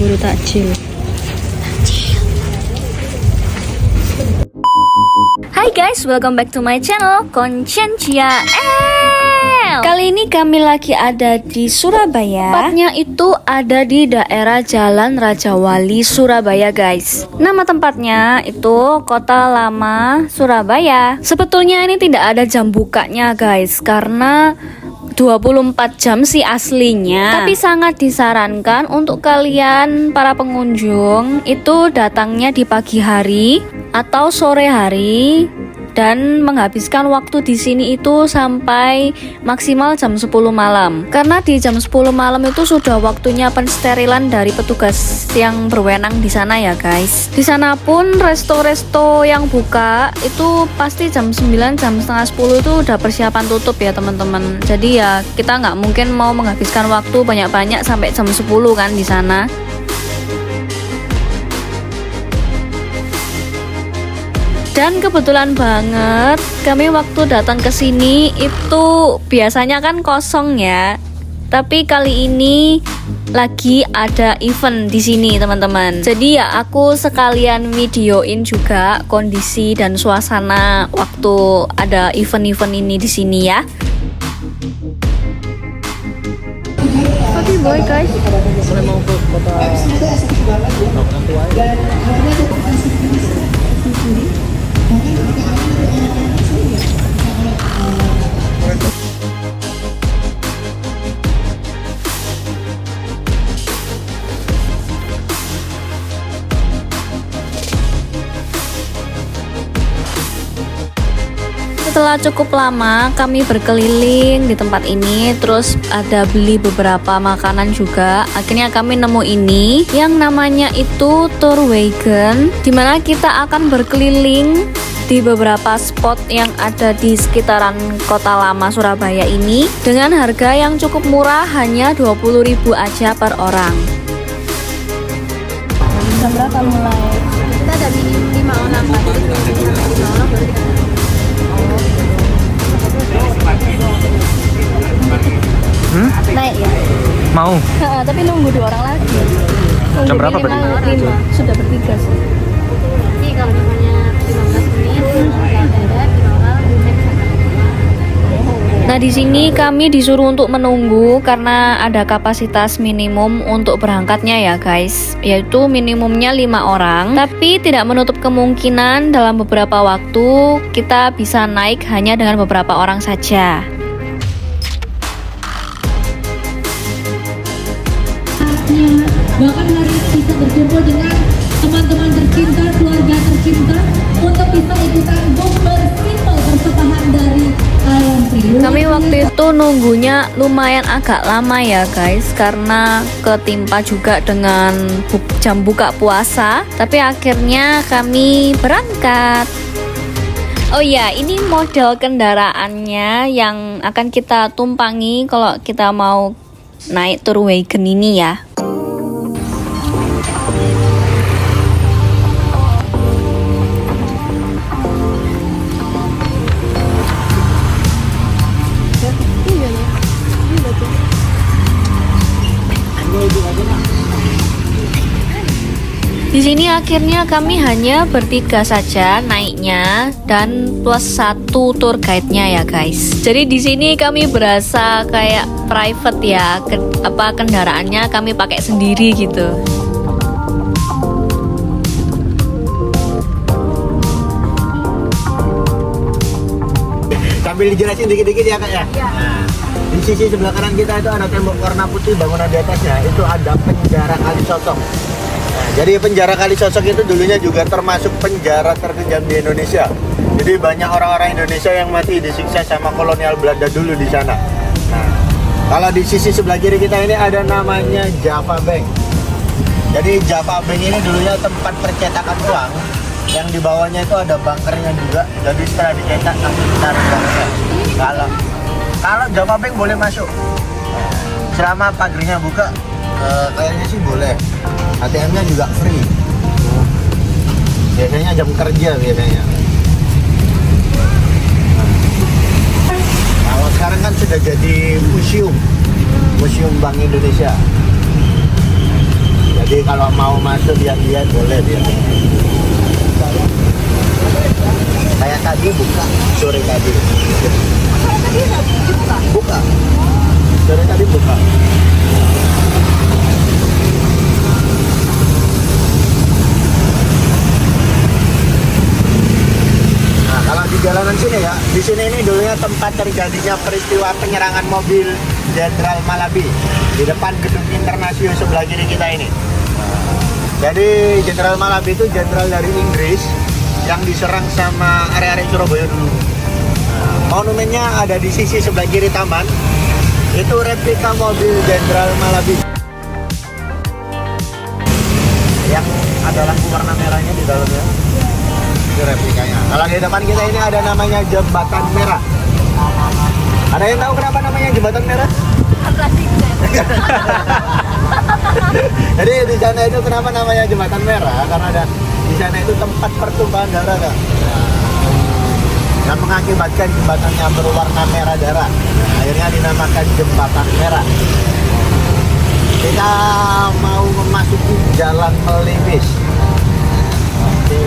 buru takjil. Hai guys, welcome back to my channel Koncencia L. Kali ini kami lagi ada di Surabaya. Tempatnya itu ada di daerah Jalan Raja Wali, Surabaya guys. Nama tempatnya itu Kota Lama Surabaya. Sebetulnya ini tidak ada jam bukanya guys, karena 24 jam sih aslinya. Tapi sangat disarankan untuk kalian para pengunjung itu datangnya di pagi hari atau sore hari dan menghabiskan waktu di sini itu sampai maksimal jam 10 malam. Karena di jam 10 malam itu sudah waktunya pensterilan dari petugas yang berwenang di sana ya guys. Di sana pun resto-resto yang buka itu pasti jam 9, jam setengah 10 itu udah persiapan tutup ya teman-teman. Jadi ya kita nggak mungkin mau menghabiskan waktu banyak-banyak sampai jam 10 kan di sana. Dan kebetulan banget kami waktu datang ke sini itu biasanya kan kosong ya. Tapi kali ini lagi ada event di sini teman-teman. Jadi ya aku sekalian videoin juga kondisi dan suasana waktu ada event-event ini di sini ya. Happy boy guys. Mau ke kota Setelah cukup lama kami berkeliling di tempat ini, terus ada beli beberapa makanan juga. Akhirnya kami nemu ini yang namanya itu tour wagon, dimana kita akan berkeliling di beberapa spot yang ada di sekitaran Kota Lama Surabaya ini dengan harga yang cukup murah, hanya 20.000 aja per orang. Jam berapa mulai? Kita ada minimum 5 orang Pak. Jadi 5 orang baru kita naik ya? mau. Tapi nunggu 2 orang lagi. Jam berapa minimal 5, sudah bertiga sih. Jadi kalau misalnya 15 menit nggak ada 5 orang bisa Nah, di sini kami disuruh untuk menunggu karena ada kapasitas minimum untuk berangkatnya ya guys, yaitu minimumnya 5 orang. Tapi tidak menutup kemungkinan dalam beberapa waktu kita bisa naik hanya dengan beberapa orang saja. Bahkan hari ini bisa berkumpul dengan teman-teman tercinta, keluarga tercinta untuk bisa ikutan bumper simple persembahan dari IMP. Kami waktu itu nunggunya lumayan agak lama ya guys, karena ketimpa juga dengan jam buka puasa. Tapi akhirnya kami berangkat. Oh ya, ini model kendaraannya yang akan kita tumpangi kalau kita mau naik tour wagon ini ya. Di sini akhirnya kami hanya bertiga saja naiknya dan plus 1 tour guide-nya ya guys. Jadi di sini kami berasa kayak private ya, kendaraannya kami pakai sendiri gitu. Sambil dijelasin dikit-dikit ya kak ya. Nah, di sisi sebelah kanan kita itu ada tembok warna putih, bangunan di atasnya itu ada penjara Kalisosok. Nah, jadi penjara Kalisosok itu dulunya juga termasuk penjara terkejam di Indonesia. Jadi banyak orang-orang Indonesia yang mati disiksa sama kolonial Belanda dulu di sana. Nah, kalau di sisi sebelah kiri kita ini ada namanya Java Bank. Jadi Java Bank ini dulunya tempat percetakan uang, yang di bawahnya itu ada bunkernya juga. Jadi setelah dicetak langsung ditaruh uangnya. Kalau Java Bank boleh masuk selama pagernya buka, kayaknya sih boleh. ATM-nya juga free. Biasanya jam kerja biasanya. Kalau sekarang kan sudah jadi museum Bank Indonesia. Jadi kalau mau masuk lihat-lihat boleh dia. Kayak tadi buka, sore tadi. Buka. Sore tadi buka. Nah, kalau di jalanan sini ya, di sini ini dulunya tempat terjadinya peristiwa penyerangan mobil Jenderal Malabi di depan gedung Internasio sebelah kiri kita ini. Jadi Jenderal Malabi itu jenderal dari Inggris yang diserang sama area-area Surabaya dulu. Monumennya ada di sisi sebelah kiri taman. Itu replika mobil Jenderal Malabi yang ada lampu warna merahnya di dalamnya. Itu replikanya. Kalau di depan kita ini ada namanya Jembatan Merah. Ada yang tahu kenapa namanya Jembatan Merah? Jadi di sana itu kenapa namanya Jembatan Merah? Karena ada di sana itu tempat pertumpahan darah, Kak. Dan mengakibatkan jembatannya berwarna merah darah. Akhirnya dinamakan Jembatan Merah. Kita mau memasuki Jalan Meliwis. Oke.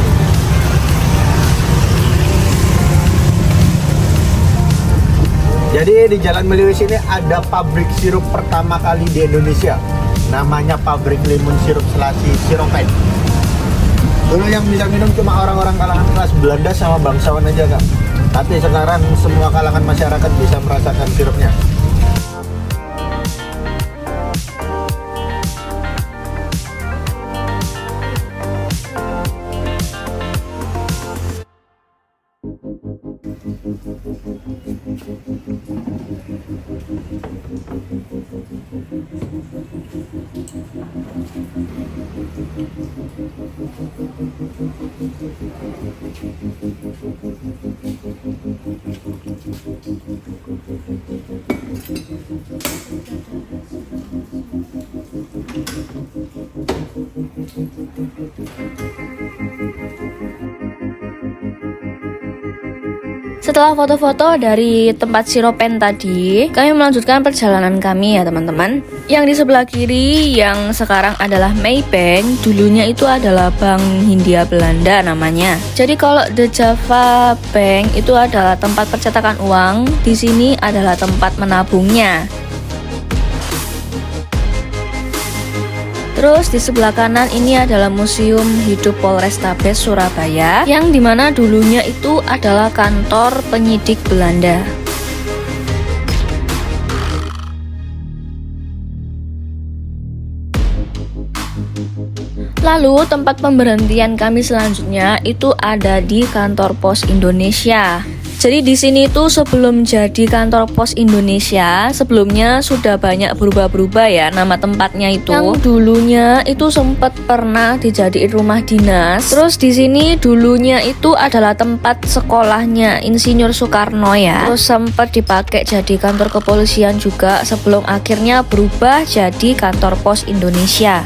Jadi di Jalan Meliwis ini ada pabrik sirup pertama kali di Indonesia. Namanya Pabrik Limun Sirup Selasi Siropen. Dulu yang bisa minum cuma orang-orang kalangan kelas Belanda sama bangsawan aja, Kak. Tapi sekarang semua kalangan masyarakat bisa merasakan sirupnya. Setelah foto-foto dari tempat Siropen tadi, kami melanjutkan perjalanan kami ya teman-teman. Yang di sebelah kiri yang sekarang adalah Maybank, dulunya itu adalah Bank Hindia Belanda namanya. Jadi kalau The Java Bank itu adalah tempat percetakan uang, di sini adalah tempat menabungnya. Terus di sebelah kanan ini adalah Museum Hidup Polrestabes Surabaya, yang dimana dulunya itu adalah kantor penyidik Belanda. Lalu tempat pemberhentian kami selanjutnya itu ada di kantor Pos Indonesia. Jadi di sini tuh sebelum jadi kantor Pos Indonesia, sebelumnya sudah banyak berubah-berubah ya nama tempatnya itu. Yang dulunya itu sempat pernah dijadiin rumah dinas. Terus di sini dulunya itu adalah tempat sekolahnya Insinyur Soekarno ya. Terus sempat dipakai jadi kantor kepolisian juga sebelum akhirnya berubah jadi kantor Pos Indonesia.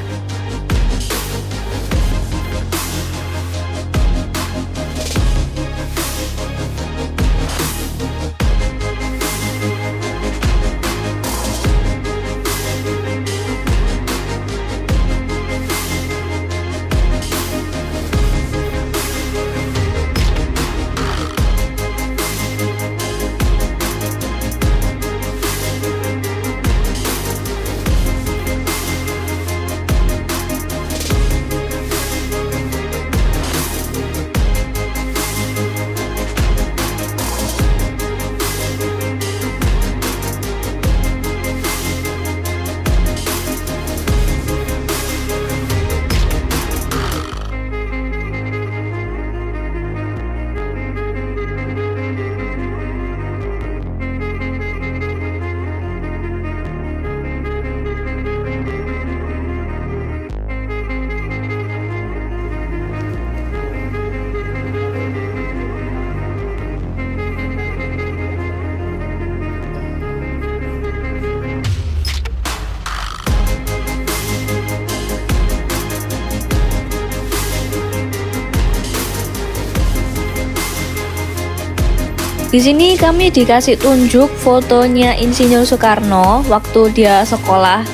Di sini kami dikasih tunjuk fotonya Insinyur Soekarno waktu dia sekolah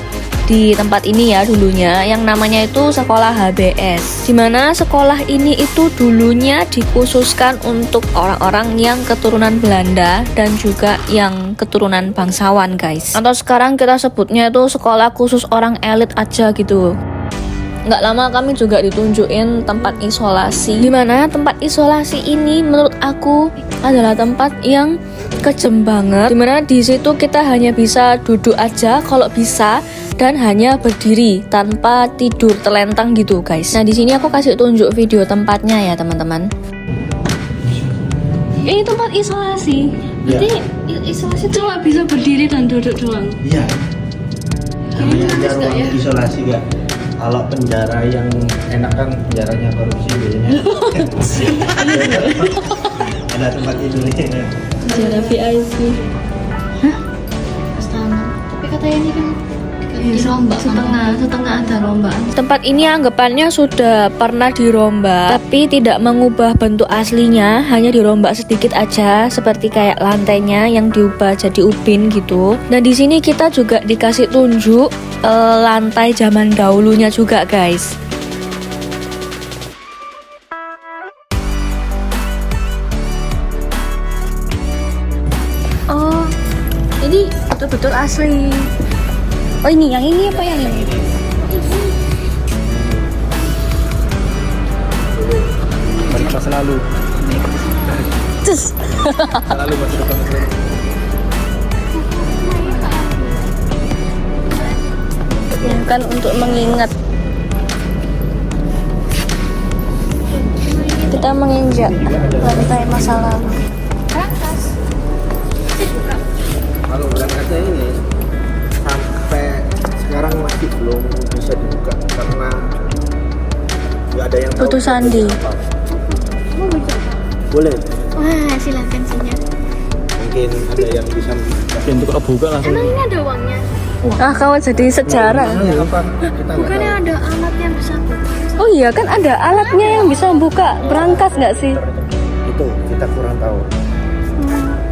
di tempat ini ya dulunya, yang namanya itu sekolah HBS. Dimana sekolah ini itu dulunya dikhususkan untuk orang-orang yang keturunan Belanda dan juga yang keturunan bangsawan guys. Atau sekarang kita sebutnya itu sekolah khusus orang elit aja gitu. Nggak lama kami juga ditunjukin tempat isolasi, dimana tempat isolasi ini menurut aku adalah tempat yang kejem banget, dimana di situ kita hanya bisa duduk aja kalau bisa dan hanya berdiri tanpa tidur telentang gitu guys. Nah di sini aku kasih tunjuk video tempatnya ya teman-teman. Ini tempat isolasi, berarti isolasi cuma bisa berdiri dan duduk doang. Iya. Namanya aja ruang isolasi gak. Kalau penjara yang enak kan penjaranya korupsi biasanya. Ada tempat tidurnya. Penjara VIP. Hah? Astana. Tapi katanya ini kan dirombak setengah ada rombaan. Tempat ini anggapannya sudah pernah dirombak, tapi tidak mengubah bentuk aslinya, hanya dirombak sedikit aja, seperti kayak lantainya yang diubah jadi ubin gitu. Dan di sini kita juga dikasih tunjuk lantai zaman dahulunya juga guys. Oh, ini betul-betul asli. Oh ini, yang ini apa yang ini? Masa selalu. Cus. Selalu masa depan. Bukan untuk mengingat. Kita menginjak lantai masa lalu. Kalau berangkatnya ini sampai sekarang masih belum bisa dibuka karena nggak ada yang tahu. Putus Sandi. Boleh. Wah, silakan senyap. Mungkin ada yang bisa membuka. Pintu kalau buka langsung. Emang ini ada uangnya? Ah, kamu jadi sejarah. Apa? Kita nggak Bukannya tahu. ada alat yang bisa Oh iya kan ada alatnya yang bisa buka berangkas nggak sih? Itu kita kurang tahu.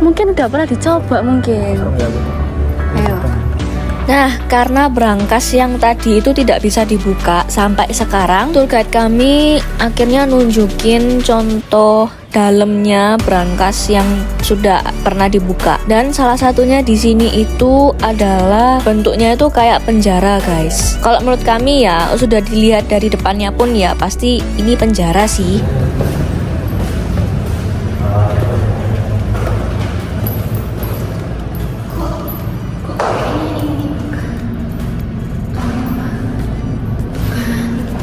Mungkin udah pernah dicoba mungkin. Ya, Ayo. Nah, karena berangkas yang tadi itu tidak bisa dibuka sampai sekarang, tour guide kami akhirnya nunjukin contoh dalamnya berangkas yang sudah pernah dibuka. Dan salah satunya di sini itu adalah bentuknya itu kayak penjara, guys. Kalau menurut kami ya, sudah dilihat dari depannya pun ya pasti ini penjara sih.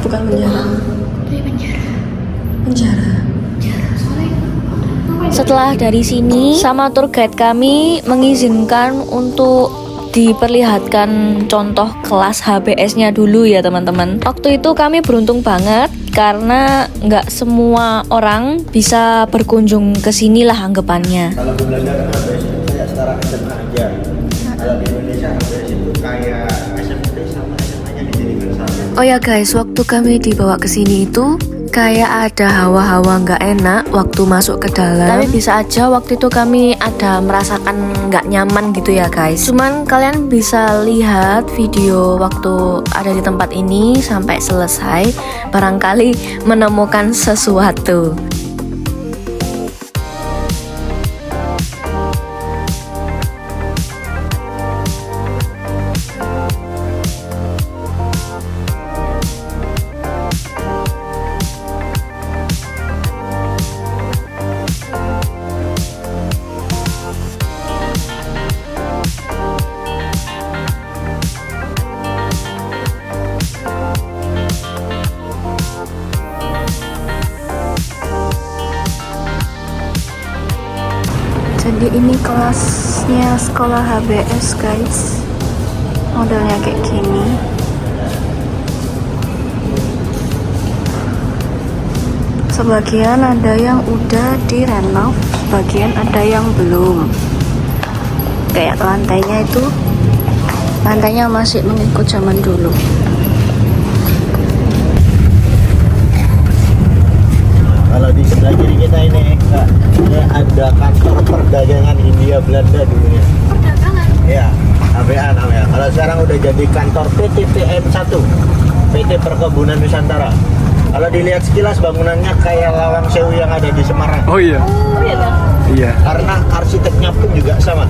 Bukan penjara. Penjara. Setelah dari sini, sama tour guide kami mengizinkan untuk diperlihatkan contoh kelas HBS-nya dulu ya teman-teman. Waktu itu kami beruntung banget karena nggak semua orang bisa berkunjung ke sini lah anggapannya. Kalau di Belanda kan HBS itu kayak setara SMA aja. Kalau di Indonesia HBS itu kayak SMP sama SMA-nya dijadikan sama. Oh ya guys, waktu kami dibawa ke sini itu kayak ada hawa-hawa nggak enak waktu masuk ke dalam. Tapi bisa aja waktu itu kami ada merasakan nggak nyaman gitu ya guys. Cuman kalian bisa lihat video waktu ada di tempat ini sampai selesai, barangkali menemukan sesuatu. Jadi ini kelasnya sekolah HBS guys, modelnya kayak gini. Sebagian ada yang udah direnov, sebagian ada yang belum. Kayak lantainya itu, lantainya masih mengikut zaman dulu. Kalau di sebelah kiri kita ini Kak, ini ada kantor perdagangan Hindia Belanda dulunya. perdagangan. Iya, HBA namanya. Kalau sekarang udah jadi di kantor PT PM1, PT Perkebunan Nusantara. Kalau dilihat sekilas bangunannya kayak Lawang Sewu yang ada di Semarang. Oh iya. Iya. Karena arsiteknya pun juga sama.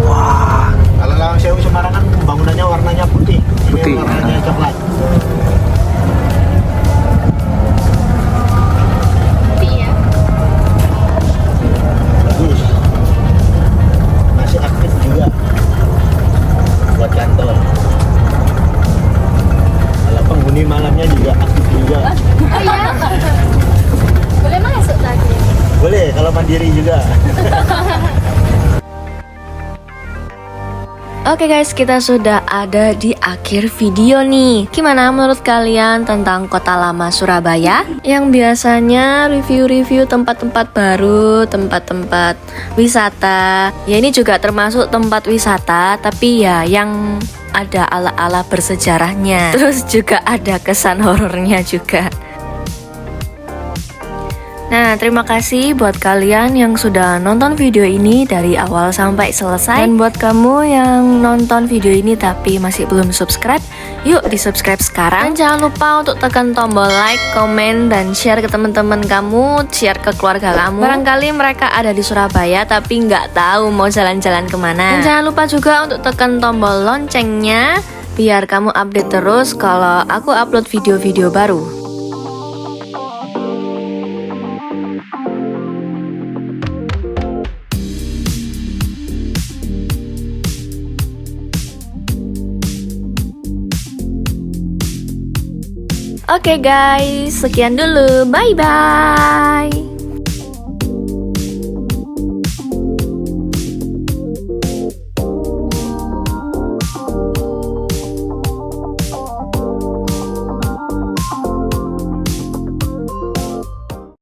Wah, kalau Lawang Sewu Semarang kan bangunannya warnanya putih. Putih. Ini warnanya coklat. Iya. Bagus. Masih aktif juga buat kantor. Kalau penghuni malamnya juga aktif juga. Oh iya. Boleh masuk lagi. Boleh kalau mandiri juga. Oke guys, kita sudah ada di akhir video nih. Gimana menurut kalian tentang kota lama Surabaya? Yang biasanya review-review tempat-tempat baru, tempat-tempat wisata. Ya ini juga termasuk tempat wisata, tapi ya yang ada ala-ala bersejarahnya. Terus juga ada kesan horornya juga. Nah, terima kasih buat kalian yang sudah nonton video ini dari awal sampai selesai. Dan buat kamu yang nonton video ini tapi masih belum subscribe, yuk di subscribe sekarang. Dan jangan lupa untuk tekan tombol like, komen, dan share ke teman-teman kamu, share ke keluarga kamu. Barangkali mereka ada di Surabaya tapi nggak tahu mau jalan-jalan kemana. Dan jangan lupa juga untuk tekan tombol loncengnya, biar kamu update terus kalau aku upload video-video baru. Oke guys, sekian dulu. Bye-bye.